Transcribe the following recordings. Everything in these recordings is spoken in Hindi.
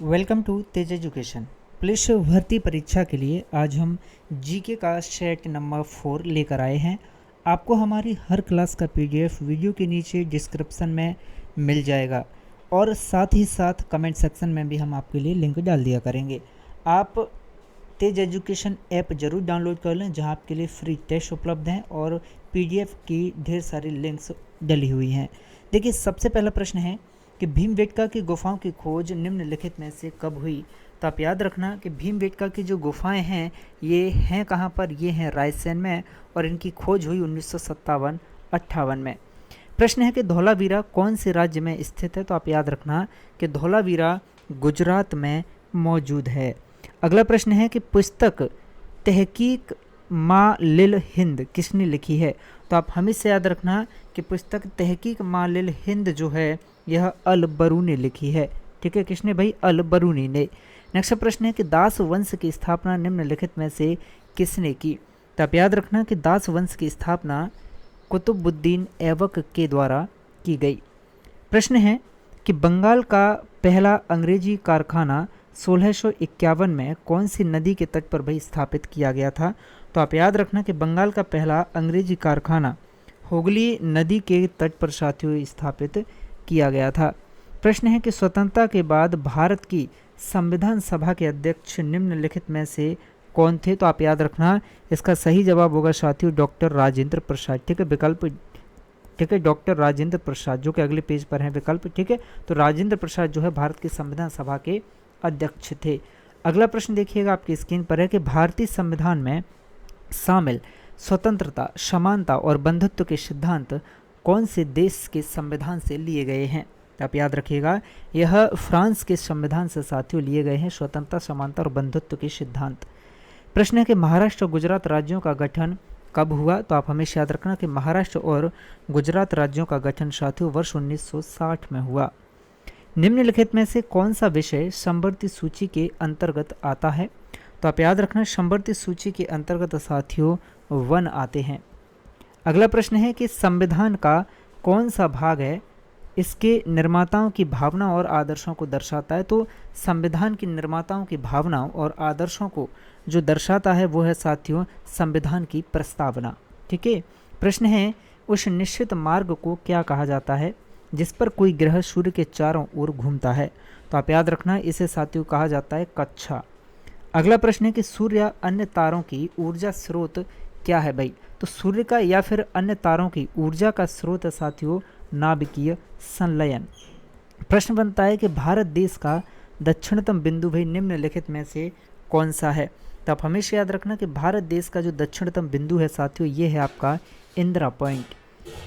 Welcome to Tej education. Police भर्ती परीक्षा के लिए आज हम जीके का सेट नंबर 4 लेकर आए हैं। आपको हमारी हर क्लास का पीडीएफ वीडियो के नीचे डिस्क्रिप्शन में मिल जाएगा और साथ ही साथ कमेंट सेक्शन में भी हम आपके लिए लिंक डाल दिया करेंगे। आप तेज एजुकेशन ऐप ज़रूर डाउनलोड कर लें, जहां आपके लिए फ्री टेस्ट उपलब्ध हैं और पीडीएफ की ढेर सारी लिंक्स डली हुई हैं। देखिए, सबसे पहला प्रश्न है कि भीमबेटका की गुफाओं की खोज निम्नलिखित में से कब हुई। तो आप याद रखना कि भीमबेटका की जो गुफाएं हैं ये हैं कहाँ पर, ये हैं रायसेन में और इनकी खोज हुई 1957-58 में। प्रश्न है कि धौलावीरा कौन से राज्य में स्थित है। तो आप याद रखना कि धौलावीरा गुजरात में मौजूद है। अगला प्रश्न है कि पुस्तक तहकीक माँ लिल हिंद किसने लिखी है। तो आप हमेशा याद रखना कि पुस्तक तहकीक माँ लिल हिंद जो है यह अल बरूनी लिखी है। ठीक है, किसने भाई? अल बरूनी ने। नेक्स्ट प्रश्न है कि दास वंश की स्थापना निम्नलिखित में से किसने की। तो आप याद रखना कि दास वंश की स्थापना कुतुबुद्दीन ऐबक के द्वारा की गई। प्रश्न है कि बंगाल का पहला अंग्रेजी कारखाना 1651 में कौन सी नदी के तट पर भाई स्थापित किया गया था। तो आप याद रखना कि बंगाल का पहला अंग्रेजी कारखाना हुगली नदी के तट पर साथियों स्थापित किया गया था। प्रश्न है कि स्वतंत्रता के बाद भारत की संविधान सभा के अध्यक्ष निम्नलिखित में से कौन थे। तो आप याद रखना इसका सही जवाब होगा साथियों डॉक्टर राजेंद्र प्रसाद। ठीक है, विकल्प ठीक है, डॉक्टर राजेंद्र प्रसाद जो कि अगले पेज पर है विकल्प। ठीक है, तो राजेंद्र प्रसाद जो है भारत की संविधान सभा के अध्यक्ष थे। अगला प्रश्न देखिएगा आपकी स्क्रीन पर है कि भारतीय संविधान में शामिल स्वतंत्रता, समानता और बंधुत्व के सिद्धांत कौन से देश के संविधान से लिए गए हैं। तो आप याद रखिएगा यह फ्रांस के संविधान से साथियों लिए गए हैं स्वतंत्रता, समानता और बंधुत्व के सिद्धांत। प्रश्न है कि महाराष्ट्र और गुजरात राज्यों का गठन कब हुआ। तो आप हमेशा याद रखना कि महाराष्ट्र और गुजरात राज्यों का गठन साथियों वर्ष 1960 में हुआ। निम्नलिखित में से कौन सा विषय समवर्ती सूची के अंतर्गत आता है। तो आप याद रखना समवर्ती सूची के अंतर्गत साथियों वन आते हैं। अगला प्रश्न है कि संविधान का कौन सा भाग है इसके निर्माताओं की भावना और आदर्शों को दर्शाता है। तो संविधान की निर्माताओं की भावनाओं और आदर्शों को जो दर्शाता है वो है साथियों संविधान की प्रस्तावना। ठीक है, प्रश्न है उस निश्चित मार्ग को क्या कहा जाता है जिस पर कोई ग्रह सूर्य के चारों ओर घूमता है। तो आप याद रखना इसे साथियों कहा जाता है कक्षा। अगला प्रश्न है कि सूर्य या अन्य तारों की ऊर्जा स्रोत क्या है भाई। तो सूर्य का या फिर अन्य तारों की ऊर्जा का स्रोत है साथियों नाभिकीय संलयन। प्रश्न बनता है कि भारत देश का दक्षिणतम बिंदु भाई निम्नलिखित में से कौन सा है। तो आप हमेशा याद रखना कि भारत देश का जो दक्षिणतम बिंदु है साथियों ये है आपका इंदिरा पॉइंट।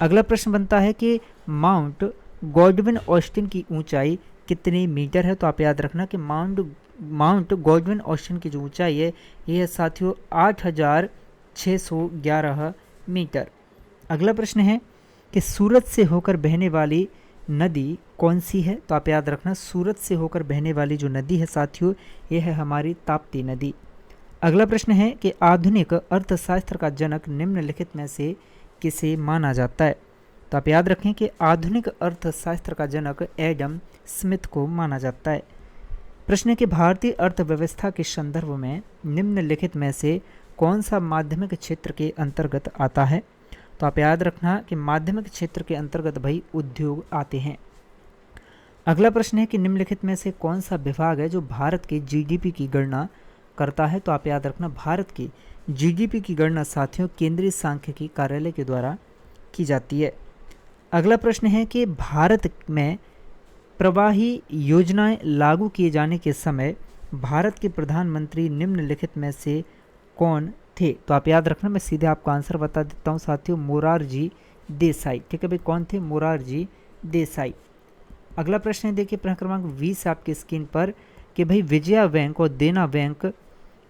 अगला प्रश्न बनता है कि माउंट गॉडविन ऑस्टिन की ऊंचाई कितने मीटर है। तो आप याद रखना कि माउंट गॉडविन ऑस्टिन की जो ऊंचाई है ये है साथियों 8611 मीटर। अगला प्रश्न है कि सूरत से होकर बहने वाली नदी कौन सी है। तो आप याद रखना सूरत से होकर बहने वाली जो नदी है साथियों ये है हमारी ताप्ती नदी। अगला प्रश्न है कि आधुनिक अर्थशास्त्र का जनक निम्नलिखित में से किसे माना जाता है। तो आप याद रखें कि आधुनिक अर्थशास्त्र का जनक एडम स्मिथ को माना जाता है। प्रश्न है कि भारतीय अर्थव्यवस्था के संदर्भ में निम्नलिखित में से कौन सा माध्यमिक क्षेत्र के अंतर्गत आता है। तो आप याद रखना कि माध्यमिक क्षेत्र के अंतर्गत भाई उद्योग आते हैं। अगला प्रश्न है कि निम्नलिखित में से कौन सा विभाग है जो भारत के जीडीपी की गणना करता है। तो आप याद रखना भारत की जीडीपी की गणना साथियों केंद्रीय सांख्यिकी कार्यालय के द्वारा की जाती है। अगला प्रश्न है कि भारत में प्रवाही योजनाएं लागू किए जाने के समय भारत के प्रधानमंत्री निम्नलिखित में से कौन थे। तो आप याद रखना मैं सीधे आपको आंसर बता देता हूँ साथियों मोरारजी देसाई। ठीक है भाई, कौन थे? मोरारजी देसाई। अगला प्रश्न है देखिए प्रश्न क्रमांक 20 आपकी स्क्रीन पर कि भाई विजया बैंक और देना बैंक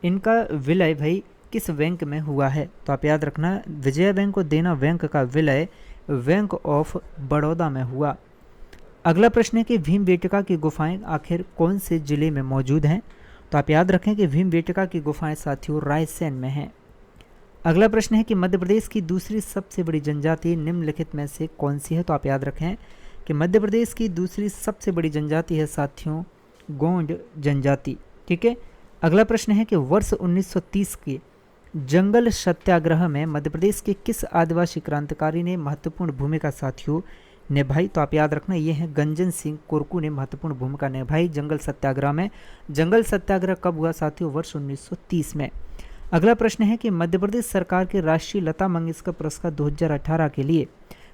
इनका विलय भाई किस बैंक में हुआ है। तो आप याद रखना विजया बैंक और देना बैंक का विलय बैंक ऑफ बड़ौदा में हुआ। अगला प्रश्न है कि भीमबेटका की गुफाएं आखिर कौन से जिले में मौजूद हैं। तो आप याद रखें कि भीमबेटका की गुफाएं साथियों रायसेन में हैं। अगला प्रश्न है कि मध्य प्रदेश की दूसरी सबसे बड़ी जनजाति निम्नलिखित में से कौन सी है। तो आप याद रखें कि मध्य प्रदेश की दूसरी सबसे बड़ी जनजाति है साथियों गोंड जनजाति। ठीक है। अगला प्रश्न है कि वर्ष 1930 के जंगल सत्याग्रह में मध्य प्रदेश के किस आदिवासी क्रांतिकारी ने महत्वपूर्ण भूमिका साथियों निभाई? तो आप याद रखना, ये है गंजन सिंह कोरकू ने महत्वपूर्ण भूमिका निभाई जंगल सत्याग्रह में। जंगल सत्याग्रह कब हुआ साथियों? वर्ष 1930 में। अगला प्रश्न है कि मध्य प्रदेश सरकार के राष्ट्रीय लता मंगेशकर पुरस्कार 2018 के लिए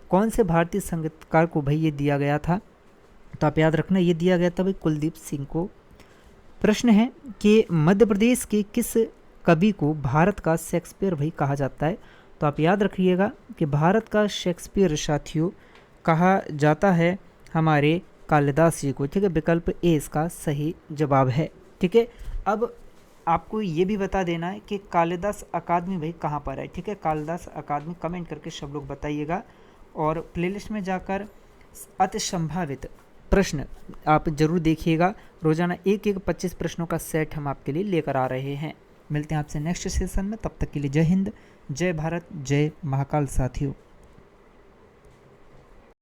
कौन से भारतीय संगीतकार को भाई ये दिया गया था? तो आप याद रखना, ये दिया गया था भाई कुलदीप सिंह को। प्रश्न है कि मध्य प्रदेश के किस कवि को भारत का शेक्सपियर भाई कहा जाता है? तो आप याद रखिएगा कि भारत का शेक्सपियर साथियों कहा जाता है हमारे कालिदास जी को। ठीक है, विकल्प ए इसका सही जवाब है। ठीक है, अब आपको ये भी बता देना है कि कालिदास अकादमी भाई कहाँ पर है। ठीक है, कालिदास अकादमी कमेंट करके सब लोग बताइएगा, और प्लेलिस्ट में जाकर अति संभावित प्रश्न आप जरूर देखिएगा। रोजाना एक 25 प्रश्नों का सेट हम आपके लिए लेकर आ रहे हैं। मिलते हैं आपसे नेक्स्ट सेशन में, तब तक के लिए जय हिंद, जय भारत, जय महाकाल साथियों।